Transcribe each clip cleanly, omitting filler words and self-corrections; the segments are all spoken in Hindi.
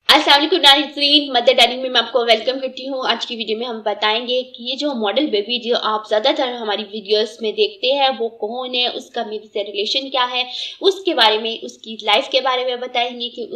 अस्सलाम वालेकुम नाज़रीन, मदर डायरी में मैं आपको वेलकम करती हूँ। आज की वीडियो में हम बताएंगे कि ये जो मॉडल बेबी जो आप ज़्यादातर हमारी वीडियोस में देखते हैं वो कौन है, उसका मेरे से रिलेशन क्या है, उसके बारे में, उसकी लाइफ के बारे में बताएंगे कि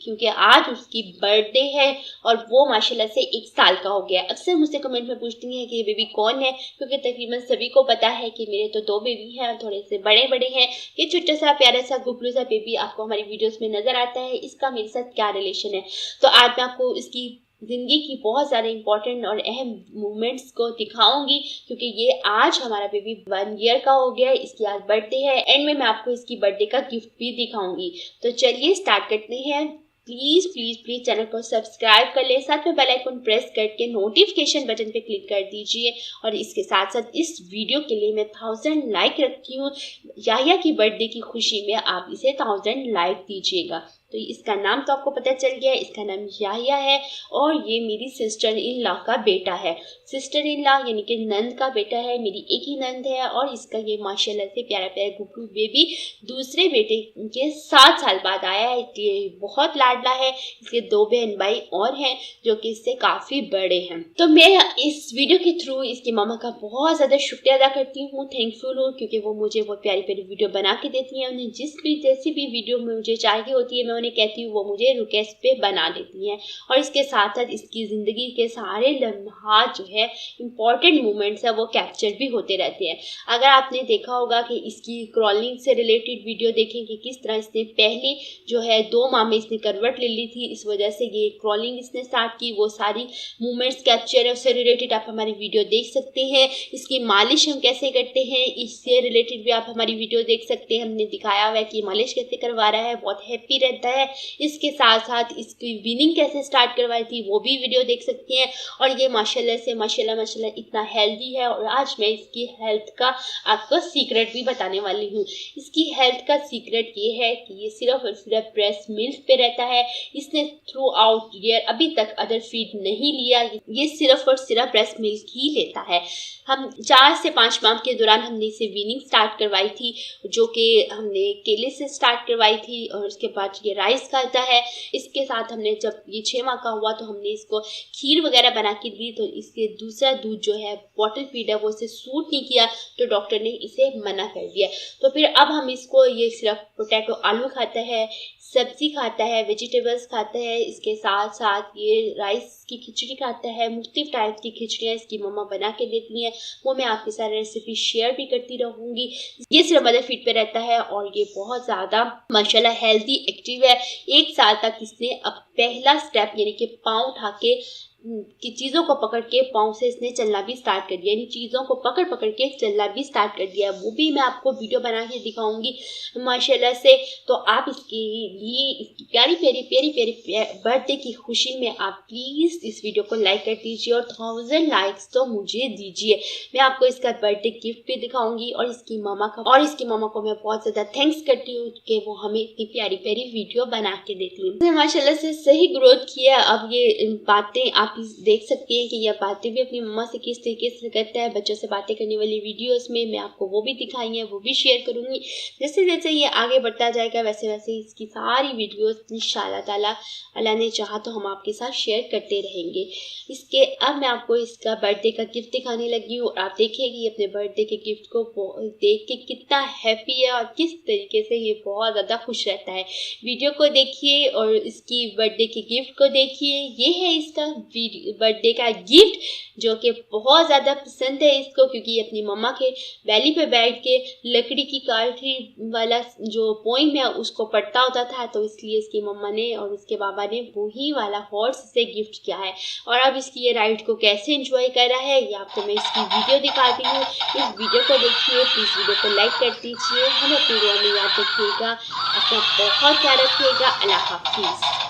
क्योंकि आज उसकी बर्थडे है और वो माशाल्लाह से 1 साल का हो गया। अक्सर मुझसे कमेंट में पूछती हैं कि ये बेबी कौन है, क्योंकि तकरीबन सभी को पता है कि मेरे तो 2 बेबी हैं, थोड़े से बड़े बड़े हैं। ये छोटा सा प्यारा सा गुबलू सा बेबी आपको हमारी वीडियोस में नजर आता है, इसका मेरे साथ क्या रिलेशन है। तो आज मैं आपको इसकी जिंदगी की बहुत सारे इंपॉर्टेंट और अहम मोमेंट्स को दिखाऊंगी, क्योंकि ये आज हमारा बेबी 1 ईयर का हो गया है। इसकी आज बर्थडे है। एंड में मैं आपको इसकी बर्थडे का गिफ्ट भी दिखाऊंगी। तो चलिए स्टार्ट करते हैं। प्लीज प्लीज प्लीज चैनल को सब्सक्राइब कर ले, साथ में बेल आइकन प्रेस करके नोटिफिकेशन बटन पे क्लिक कर दीजिए। और इसके साथ साथ इस वीडियो के लिए मैं 1000 लाइक रखती हूँ। याहिया की बर्थडे की खुशी में आप इसे 1000 लाइक दीजिएगा। तो इसका नाम तो आपको पता चल गया है, इसका नाम याहिया है और ये मेरी सिस्टर इन लॉ का बेटा है। सिस्टर इन लॉ यानी कि नंद का बेटा है, मेरी एक ही नंद है। और इसका ये माशाल्लाह से प्यारा प्यारा गुबलू बेबी दूसरे बेटे के 7 साल बाद आया है। ये बहुत लाडला है। इसके 2 बहन भाई और हैं जो कि इससे काफी बड़े हैं। तो मैं इस वीडियो के थ्रू इसकी मामा का बहुत ज्यादा शुक्रिया अदा करती हूँ, थैंकफुल हूँ, क्योंकि वो मुझे बहुत प्यारी प्यारी वीडियो बना के देती हैं। उन्हें जैसी भी वीडियो में मुझे चाहिए होती है मैं उन्हें कहती हूँ, वो मुझे रिक्वेस्ट पे बना देती हैं। और इसके साथ साथ इसकी जिंदगी के सारे लम्हात जो है इंपॉर्टेंट मोमेंट्स है वो कैप्चर भी होते रहते हैं। अगर आपने देखा होगा कि इसकी क्रॉलिंग से रिलेटेड वीडियो देखें कि किस तरह इसने पहले जो है 2 माह में इसने करवट ले ली थी, इस वजह से ये क्रॉलिंग इसने स्टार्ट की, वो सारी मूवमेंट्स कैप्चर है, उससे रिलेटेड आप हमारी वीडियो देख सकते हैं। इसकी मालिश हम कैसे करते हैं इससे रिलेटेड भी आप हमारी वीडियो देख सकते हैं। हमने दिखाया हुआ है कि मालिश कैसे करवा रहा है, बहुत हैप्पी रहता है। इसके साथ साथ इसकी वीनिंग कैसे स्टार्ट करवाई थी वो भी वीडियो देख सकते हैं। और ये माशाल्लाह से माशाल्लाह इतना हेल्दी है। और आज मैं इसकी हेल्थ का आपको सीक्रेट भी बताने वाली हूँ। इसकी हेल्थ का सीक्रेट ये है कि ये सिर्फ और सिर्फ ब्रेस्ट मिल्क पे रहता है। इसने थ्रू आउट ईयर अभी तक अदर फीड नहीं लिया, ये सिर्फ और सिर्फ ब्रेस्ट मिल्क ही लेता है। हम 4 से 5 माह के दौरान हमने इसे वीनिंग स्टार्ट करवाई थी, जो कि हमने केले से स्टार्ट करवाई थी। और उसके बाद ये राइस खाता है। इसके साथ हमने जब ये 6 माह का हुआ तो हमने इसको खीर वगैरह बना के दी, तो इसके दूसरा दूध जो है बॉटल फीड है वो इसे सूट नहीं किया, तो डॉक्टर ने इसे मना कर दिया। तो फिर अब हम इसको ये सिर्फ पोटैटो आलू खाता है, सब्जी खाता है, वेजिटेबल्स खाता है। इसके साथ साथ ये राइस की खिचड़ी खाता है। मुख्तलिफ टाइप की खिचड़ियाँ इसकी मम्मा बना के देती हैं, वो मैं आपके साथ रेसिपी शेयर भी करती रहूँगी। ये सिर्फ मदर फीड पे रहता है और ये बहुत ज़्यादा माशाल्लाह हेल्दी एक्टिव है। 1 साल तक इसने अब पहला स्टेप यानी कि पाँव उठा के कि चीज़ों को पकड़ के पाँव से इसने चलना भी स्टार्ट कर दिया, यानी चीज़ों को पकड़ पकड़ के चलना भी स्टार्ट कर दिया। वो भी मैं आपको वीडियो बना के दिखाऊंगी माशाल्लाह से। तो आप इसके लिए इसकी प्यारी प्यारी प्यारी प्यारी बर्थडे की खुशी में आप प्लीज़ इस वीडियो को लाइक कर दीजिए और 1000 लाइक्स तो मुझे दीजिए। मैं आपको इसका बर्थडे गिफ्ट भी दिखाऊंगी और इसकी मामा को मैं बहुत ज़्यादा थैंक्स करती हूँ कि वो हमें इतनी प्यारी प्यारी वीडियो बना के देती है। माशाल्लाह से सही ग्रोथ किया। अब ये बातें आप देख सकती हैं कि यह बातें भी अपनी मम्मा से किस तरीके से करता है। बच्चों से बातें करने वाली वीडियोस में मैं आपको वो भी दिखाई है, वो भी शेयर करूंगी। जैसे जैसे ये आगे बढ़ता जाएगा वैसे वैसे इसकी सारी वीडियोस इंशाल्लाह ताला अल्लाह ने चाहा तो हम आपके साथ शेयर करते रहेंगे। इसके अब मैं आपको इसका बर्थडे का गिफ्ट दिखाने लगी हूँ। आप देखिए कि अपने बर्थडे के गिफ्ट को देख के कितना हैप्पी है और किस तरीके से ये बहुत ज़्यादा खुश रहता है। वीडियो को देखिए और इसकी बर्थडे के गिफ्ट को देखिए। ये है इसका बर्थडे का गिफ्ट, जो कि बहुत ज़्यादा पसंद है इसको, क्योंकि अपनी मम्मा के बैली पे बैठ के लकड़ी की काठी वाला जो पोइम है उसको पढ़ता होता था, तो इसलिए इसकी मम्मा ने और उसके बाबा ने वही वाला हॉर्स से गिफ्ट किया है। और अब इसकी ये राइड को कैसे एंजॉय कर रहा है ये आपको मैं इसकी वीडियो दिखाती हूँ। इस वीडियो को देखिए, प्लीज़ वीडियो को लाइक कर दीजिए। हमें अपनी दुआ में याद रखिएगा, अपना बहुत ख्याल रखिएगा। अल्लाह हाफिज़।